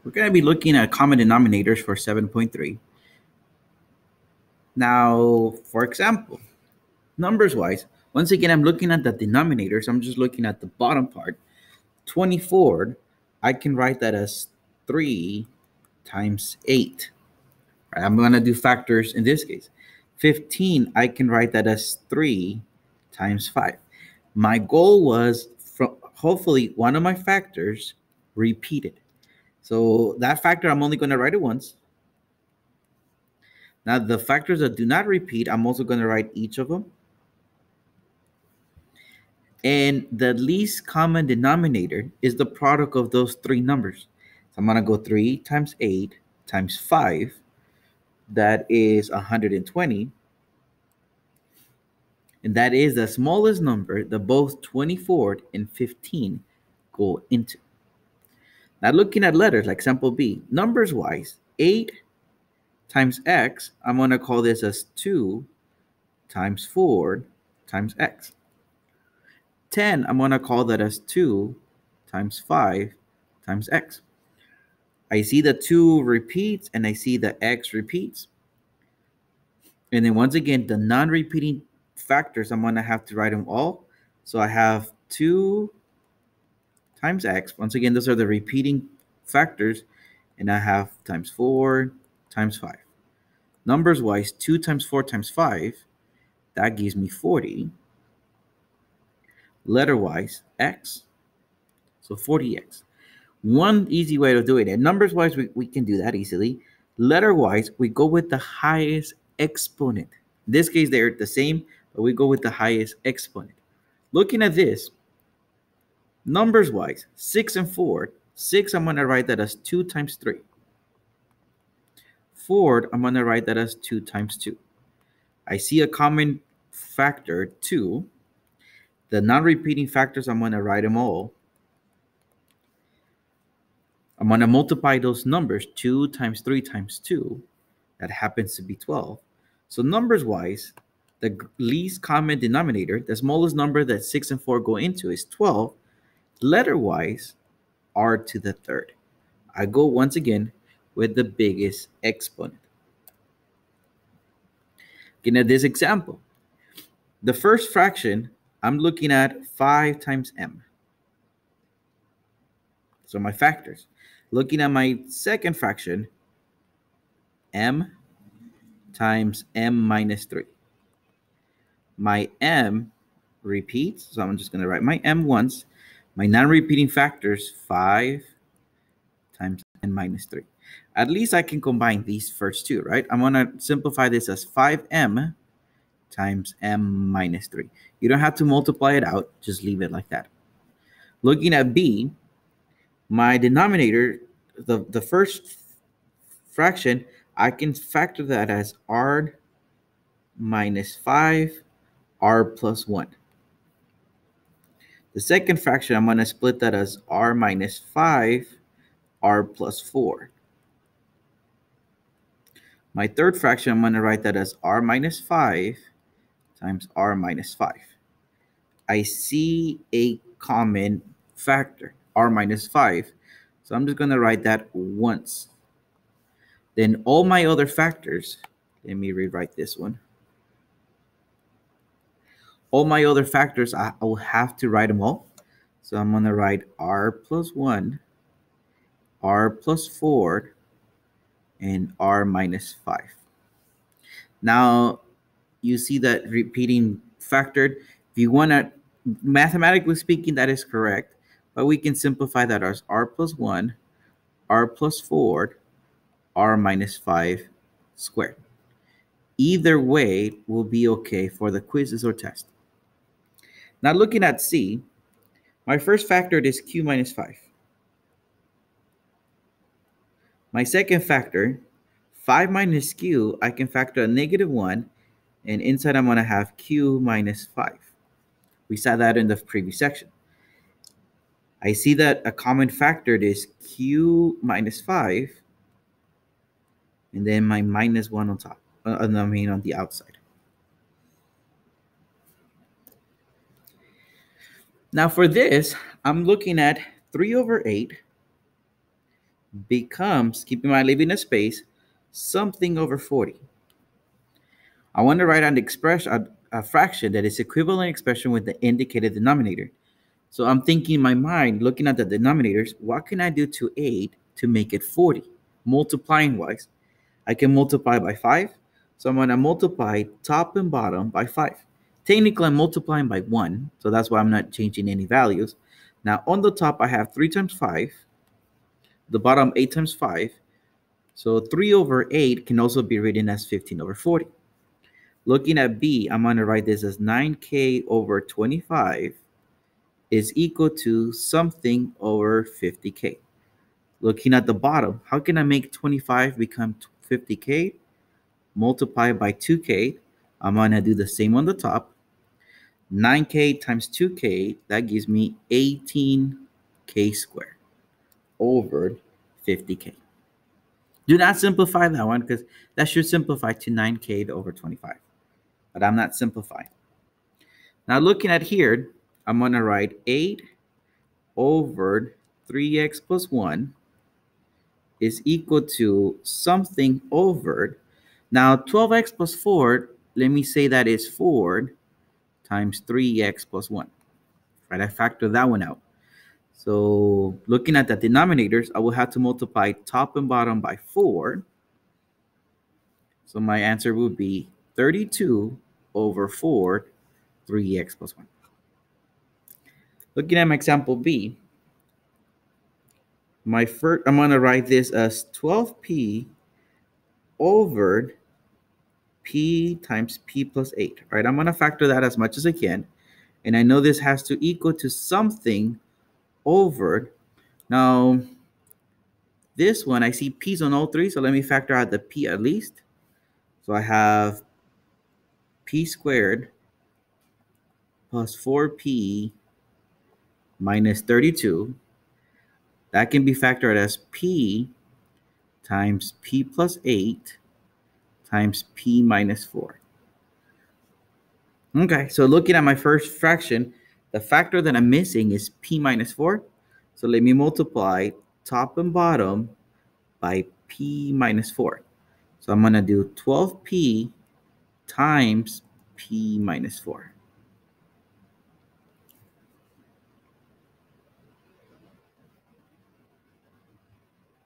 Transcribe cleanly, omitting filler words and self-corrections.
We're going to be looking at common denominators for 7.3. Now, for example, numbers-wise, once again, I'm looking at the denominators. I'm just looking at the bottom part. 24, I can write that as 3 times 8. Right, I'm going to do factors in this case. 15, I can write that as 3 times 5. My goal was hopefully one of my factors repeated. So that factor, I'm only going to write it once. Now, the factors that do not repeat, I'm also going to write each of them. And the least common denominator is the product of those three numbers. So I'm going to go 3 times 8 times 5. That is 120. And that is the smallest number that both 24 and 15 go into. Now, looking at letters like example B, numbers-wise, 8 times x, I'm going to call this as 2 times 4 times x. 10, I'm going to call that as 2 times 5 times x. I see the 2 repeats and I see the x repeats. And then once again, the non-repeating factors, I'm going to have to write them all. So I have 2 times x. Once again, those are the repeating factors. And I have times 4 times 5. Numbers-wise, 2 times 4 times 5, that gives me 40. Letter-wise, x, so 40x. One easy way to do it, and numbers-wise, we can do that easily. Letter-wise, we go with the highest exponent. In this case, they're the same, but we go with the highest exponent. Looking at this, numbers-wise, 6 and 4. 6, I'm going to write that as 2 times 3. 4, I'm going to write that as 2 times 2. I see a common factor, 2. The non-repeating factors, I'm going to write them all. I'm going to multiply those numbers, 2 times 3 times 2. That happens to be 12. So numbers-wise, the least common denominator, the smallest number that 6 and 4 go into is 12. Letter-wise, r to the third. I go once again with the biggest exponent. Looking at this example, the first fraction, I'm looking at 5 times m. So my factors. Looking at my second fraction, m times m minus 3. My m repeats, so I'm just going to write my m once. My non-repeating factors, 5 times n minus 3. At least I can combine these first two, right? I'm going to simplify this as 5m times m minus 3. You don't have to multiply it out. Just leave it like that. Looking at b, my denominator, the first fraction, I can factor that as r minus 5, r plus 1. The second fraction, I'm going to split that as r minus 5, r plus 4. My third fraction, I'm going to write that as r minus 5 times r minus 5. I see a common factor, r minus 5. So I'm just going to write that once. Then all my other factors, let me rewrite this one. All my other factors, I will have to write them all. So I'm going to write r plus 1, r plus 4, and r minus 5. Now, you see that repeating factor. If you want to, mathematically speaking, that is correct. But we can simplify that as r plus 1, r plus 4, r minus 5 squared. Either way will be okay for the quizzes or test. Now looking at C, my first factor is q minus 5. My second factor, 5 minus q, I can factor a negative 1, and inside I'm going to have q minus 5. We saw that in the previous section. I see that a common factor is q minus 5, and then my minus 1 on top, on the outside. Now for this, I'm looking at 3 over 8 becomes, keep in mind leaving a space, something over 40. I want to write an expression, a fraction that is equivalent expression with the indicated denominator. So I'm thinking in my mind, looking at the denominators, what can I do to 8 to make it 40? Multiplying wise, I can multiply by 5. So I'm going to multiply top and bottom by 5. Technically, I'm multiplying by 1, so that's why I'm not changing any values. Now, on the top, I have 3 times 5. The bottom, 8 times 5. So 3 over 8 can also be written as 15 over 40. Looking at B, I'm going to write this as 9k over 25 is equal to something over 50k. Looking at the bottom, how can I make 25 become 50k? Multiply by 2k. I'm going to do the same on the top. 9k times 2k, that gives me 18k squared over 50k. Do not simplify that one because that should simplify to 9k over 25. But I'm not simplifying. Now looking at here, I'm going to write 8 over 3x plus 1 is equal to something over. Now 12x plus 4, let me say that is 4 times 3x plus 1. Right, I factor that one out. So looking at the denominators, I will have to multiply top and bottom by 4. So my answer would be 32 over 4, 3x plus 1. Looking at my example B, I'm going to write this as 12p over p times p plus 8. Right, I'm going to factor that as much as I can. And I know this has to equal to something over. Now, this one, I see p's on all three, so let me factor out the p at least. So I have p squared plus 4p minus 32. That can be factored as p times p plus 8 times p minus 4. Okay, so looking at my first fraction, the factor that I'm missing is p minus 4. So let me multiply top and bottom by p minus 4. So I'm going to do 12p times p minus 4.